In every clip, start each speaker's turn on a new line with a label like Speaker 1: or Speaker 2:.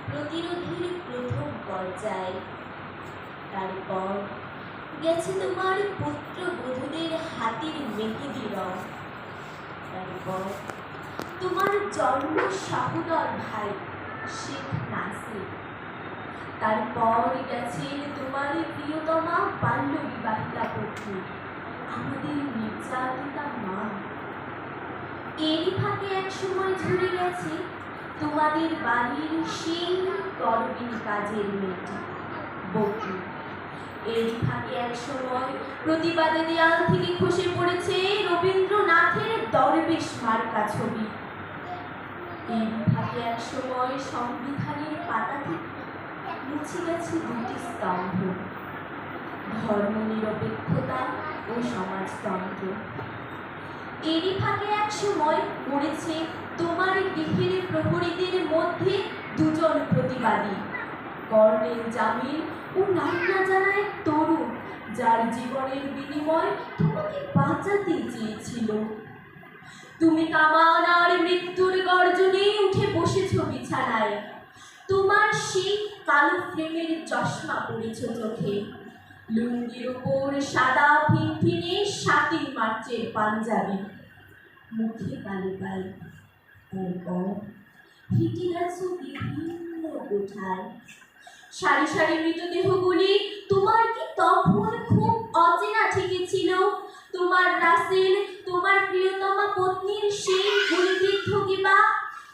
Speaker 1: প্রতিরোধের প্রথম পর্যায়। তারপর গেছে তোমার পুত্রবধূদের হাতির মেহেদি রং। তারপর তোমার জন্ম সহোদর ভাই শেখ নাসির। তারপর গেছেন তোমার প্রিয়তমা বাল্য বিবাহিতা পত্নী, আমাদের নির্যাতিতা মা। এরই ফাঁকে এক সময় ঝরে গেছে তোমাদের বাড়ির সেই তরবিন কাজের মেয়েটি বকু। এরই ফাঁকে এক সময় প্রতিবাদে দেয়াল থেকে খসে পড়েছে রবীন্দ্রনাথের দরবেশ মার্কা ছবি। এরই ফাঁকে এক সময় সংবিধানের পাতা থেকে মুছে গেছে দুটি স্তম্ভ, ধর্মনিরপেক্ষতা ও সমাজতন্ত্র। এরই ফাঁকে এক সময় পড়েছে তোমার গৃহের প্রহরীদের মধ্যে দুজন প্রতিবাদী, কর্নেল জামিল ও নাম না জানা এক তরুণ, যার জীবনের বিনিময় তোমাকে বাঁচাতে চেয়েছিল। তুমি কামান আর মৃত্যুর গর্জনে উঠে বসেছ বিছানায়। তোমার সেই কালো ফ্রেমের চশমা পড়েছ চোখে, লুঙ্গির উপর সাদা ফিনফিনে ৭ই মার্চের পাঞ্জাবি, মুখে কালো পাই। তারপর হেঁটে গেছ বিভিন্ন কোঠায়। সারি সারি মৃতদেহগুলি তোমার কি তখন খুব অচেনা ঠেকেছিল? তোমার রাসেল, তোমার প্রিয়তমা পত্নীর সেই গুলিবিদ্ধ কিবা,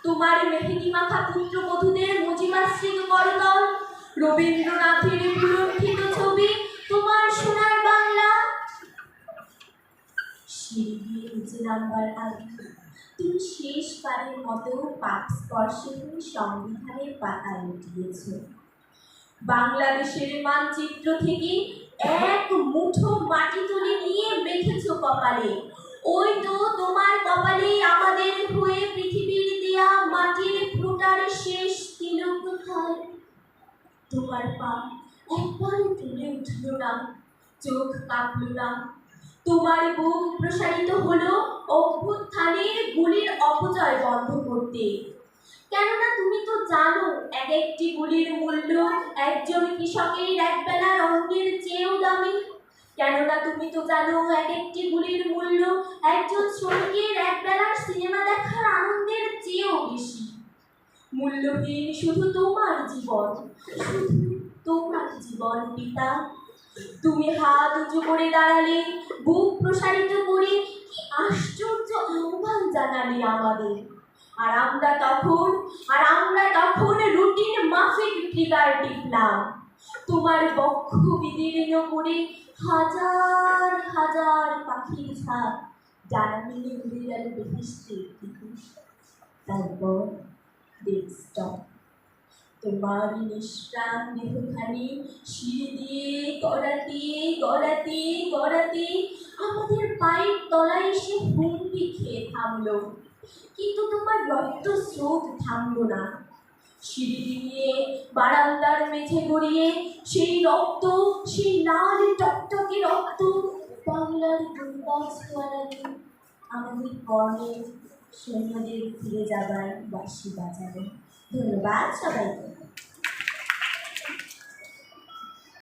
Speaker 1: তোমার মেহেদি মাখা পুত্রবধূদের মুজিবাশ্রিত করতল, রবীন্দ্রনাথের পুলকিত ছবি, তোমার সোনার বাংলা। সিঁড়ি দিয়ে নিচে নামবার আগে তুমি শেষবারের মতো পাক স্পর্শে সংবিধানের পাতায় উঠিয়েছ। বাংলাদেশের মানচিত্র থেকে এক মুঠো মাটি তুলে নিয়ে মেখেছ কপালে। ওই তো তোমার কপালে আমাদের হয়ে পৃথিবীর দেয়া মাটির ফোঁটার শেষ তিলক কোথায়? তোমার পা একবারও তুলে উঠল না, চোখ কাঁপল না। তোমার বুক প্রসারিত হলো অভ্যুত্থানের গুলির অপচয় বন্ধ করতে। কেননা তুমি তো জানো এক একটি গুলির মূল্য একজন কৃষকের একবেলার অন্নের চেয়েও দামি। কেননা তুমি তো জানো এক একটি গুলির মূল্য একজন শ্রমিকের একবেলার সিনেমা দেখার আনন্দের চেয়েও বেশি। মূল্যহীন শুধু তোমার জীবন, শুধু তোমার জীবন পিতা। তুমি হাত উঁচু করে দাঁড়ালে, বুক প্রসারিত করে কি আশ্চর্য আহ্বান জানালে আমাদের। আর আমরা তখন রুটিন মাফিক ট্রিগার টিপলাম। তোমার বক্ষ বিদীর্ণ করে হাজার হাজার পাখির ঝাঁক ডানা মেলে উড়ে গেল বেহেশতের দিকে। তারপর ডেস্কটপ তোমার নিষ্প্রাণ দেহখানি সিঁড়ি দিয়ে গড়াতে গড়াতে গড়াতে আমাদের পায়ের তলায় এসে হুমড়ি খেয়ে থামলো। কিন্তু তোমার রক্ত স্রোত থামল না। সিঁড়ি দিয়ে বারান্দার মেঝে গড়িয়ে সেই রক্ত, সেই লাল টকটকে রক্ত বাংলার দুর্বাস বাড়ালে আমাদের কর্ণের সৈন্যদের ফিরে যাবার বাঁশি বাজাবে। ধন্যবাদ সবাইকে।